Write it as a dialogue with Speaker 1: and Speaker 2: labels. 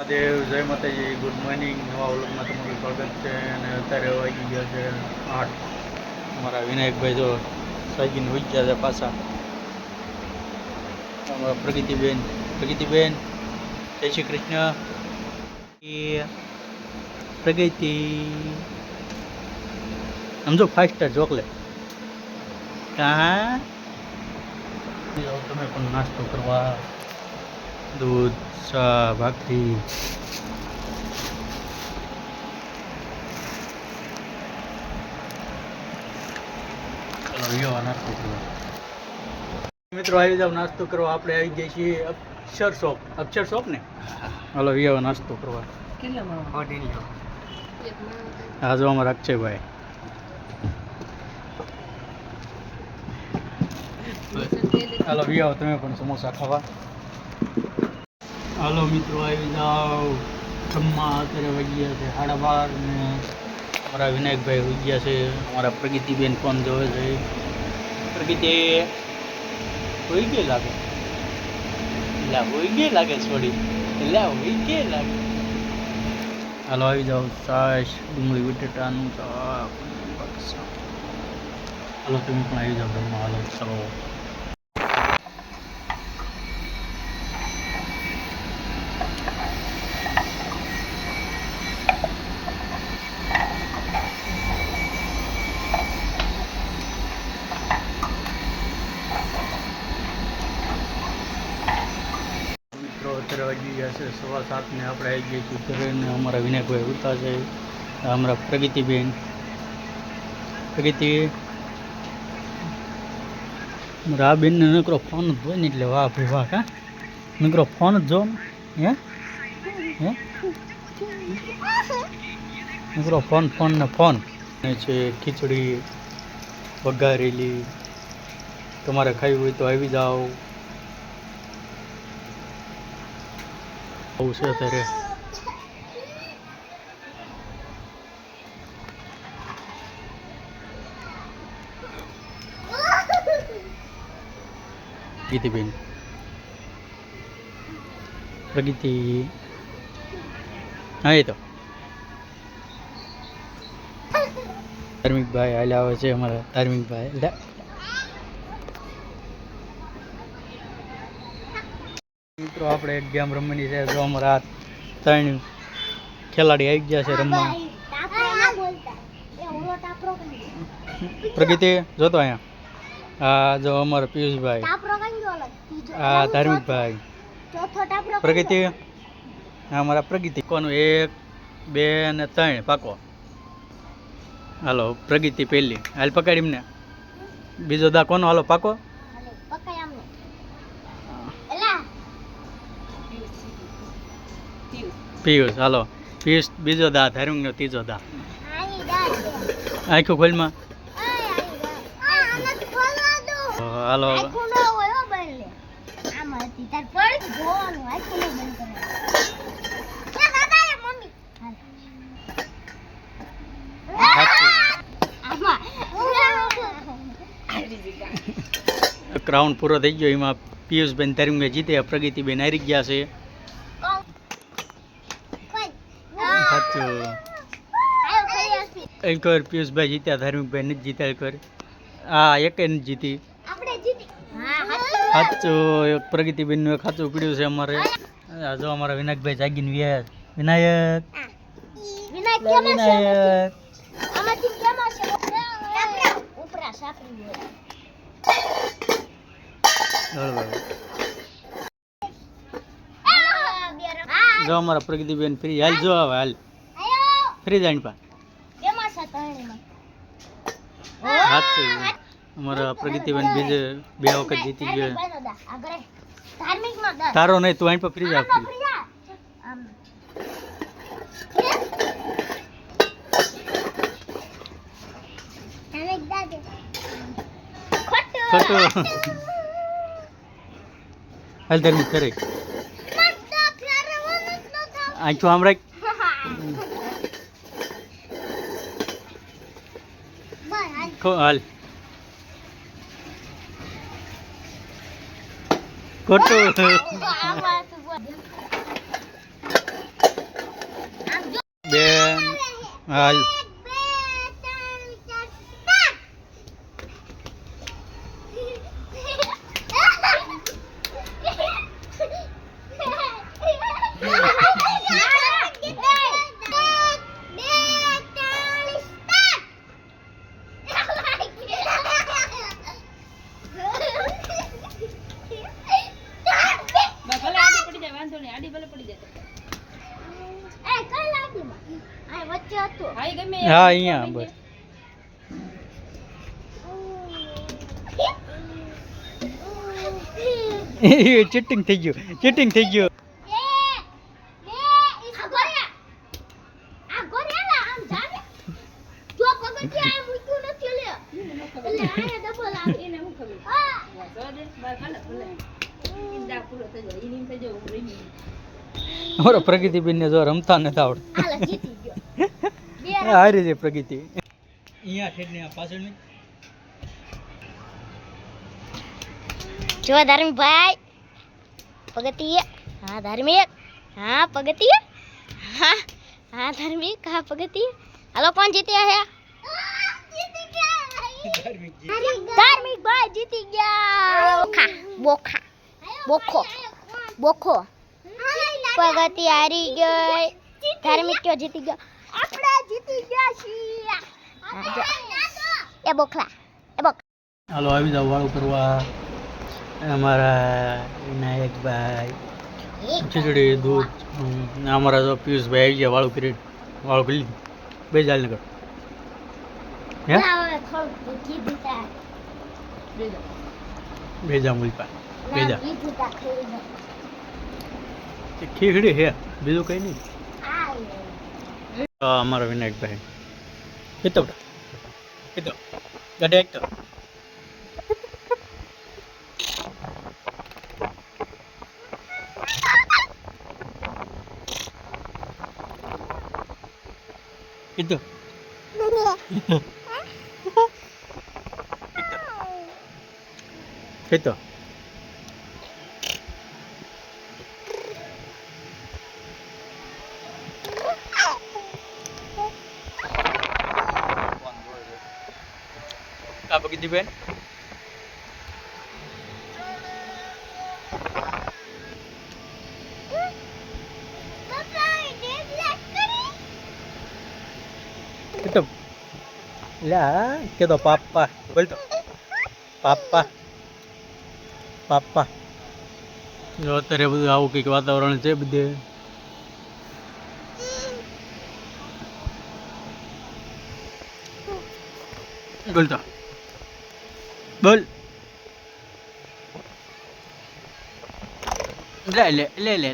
Speaker 1: દેવ જય માતાજી, good morning. નવા વ્લોગમાં તમારું સ્વાગત છે. અને અત્યારે વાગી ગયા છે 8. અમારા વિનાયકભાઈ જો સાગીને હોઈ ગયા છે પાછા. અમારા પ્રગતિબેન જય શ્રી કૃષ્ણ. પ્રગતિ સમજો ફાસ્ટર ચોકલેટ કાં તમે પણ નાસ્તો કરવા દૂધ ચા ભાખરી. ચલો વિયો નાસ્તો કરવા મિત્રો, આવી જાવ નાસ્તો કરવા. આપણે આવી જઈએ છીએ અક્ષર શોપ ને. હાલો વિયો નાસ્તો કરવા. હા જો અમારા અક્ષયભાઈ. હાલો વિયો તમે પણ સમોસા ખાવા. હાલો મિત્રો આવી જાઓ જમવા. અત્યારે વાગ્યા છે 12:30 ને અમારા વિનાયકભાઈ હોઈ ગયા છે. અમારા પ્રગતિબેન ફોન જોવે છે. પ્રગતિ હોઈ ગઈ લાગે, હોઈ ગઈ લાગે છોડી, હોઈ ગઈ લાગે. હાલો આવી જાઓ. છાશ ડુંગળી બટેટાનું શાક. હાલો તમે પણ આવી જાઓ જમવા. હાલો ચલો. અત્યારે વાગી ગયા છે 7:15 ને આપણે આવી ગયા છીએ ઘરે. ને અમારા વિનાયકભાઈ ઉતા છે. અમારા પ્રગતિબેન મારા આ બેનને નકરો ફોન જ હોય ને એટલે વાહ ભાઈ વાહ. કા નકરો ફોન જ જો ને હે નકરો ફોન ને ફોન છે. ખીચડી વઘારેલી. તમારે ખાવી હોય તો આવી જાઓ. આવું છે અત્યારે. ગીતીબેન પ્રગતિ હા એ તો ધાર્મિકભાઈ હાલ આવે છે. અમારા ધાર્મિકભાઈ મિત્રો આપણે એક ગેમ રમવાની છે. જો અમારા 3 ખેલાડી આવી ગયા છે રમવા. પ્રગતિ જોતો અહીંયા. હા જો અમારા પિયુષભાઈ, હા ધાર્મિકભાઈ, પ્રગતિ અમારા પ્રગતિ. કોનું 1 2 અને 3 પાકો. હાલો પ્રગતિ પહેલી. હાલ પકડી એમને. બીજો દા કોનો? હાલો પાકો. પિયુષ. હાલો પિયુષ બીજો દા. ધાર્મિકનો ત્રીજો દા. આખું ખોલમાં. હાલો રાઉન્ડ પૂરો થઈ ગયો. એમાં પિયુષબેન ધાર્મિકભાઈ જીતે, પ્રગતિબેન હારી ગયા છે. સાચું એકવાર પિયુષભાઈ જીત્યા, ધાર્મિકભાઈ નથી જીત્યા એકવાર. હા એક નથી જીતી. સાચું પ્રગતિબેનનું એક સાચું પીડ્યું છે અમારે. જો અમારા વિનાયકભાઈ જાગીને વ્યાસ. વિનાયક જો અમારા પ્રગતિબેન ફ્રી. હાલ જો હવે હાલ ફ્રી જાણી પા. સાચું અમારા પ્રગતિબેન બીજે 2 વખત જીતી ગયો. તારો નહીં, તું અહીં પર ફ્રી જા. ખોટું હાલ ધર્મિક કરે. આખું આમ રાખ. હાલ ખોટું હાલ હા અહીંયા બસ ચીટિંગ થઈ ગયું ચીટિંગ થઈ ગયું અમારા પ્રગતિબેન ને જો રમતા નથી આવડતું હારી છે પ્રગતિ અહીંયા છે ને પાછળ
Speaker 2: જો ધાર્મિક ભાઈ પગતિય હા ધાર્મિક હા પગતિય હા હા ધાર્મિક હા પગતિય હાલો કોણ જીત્યા હે ધાર્મિક ભાઈ જીતી ગયા બોખા બોખા બોખો બોખો પગતિ હારી ગઈ ધાર્મિક ક્યો જીતી ગયો આપણે જીતી ગયા છીએ એ બોખલા એ બોખ
Speaker 1: હાલો આવી જાવ વાળું કરવા અમારા વિનાયકભાઈ ખીચડી દૂધ અમારા જો પિયુષભાઈ આવી ગયા વાળું કરી લીધું બે જાલ નગર હે બેજા મુલપા બેજા ખીચડી હે બીજું કઈ નહીં અમારા વિનાયકભાઈ કીધો કીધો ગાડી એક તો itu itu apa gitu Ben itu lah kita papa betul papa papa જો અત્યારે બધું આવું કંઈક વાતાવરણ છે બધે બોલતો બોલ લે લે લે લે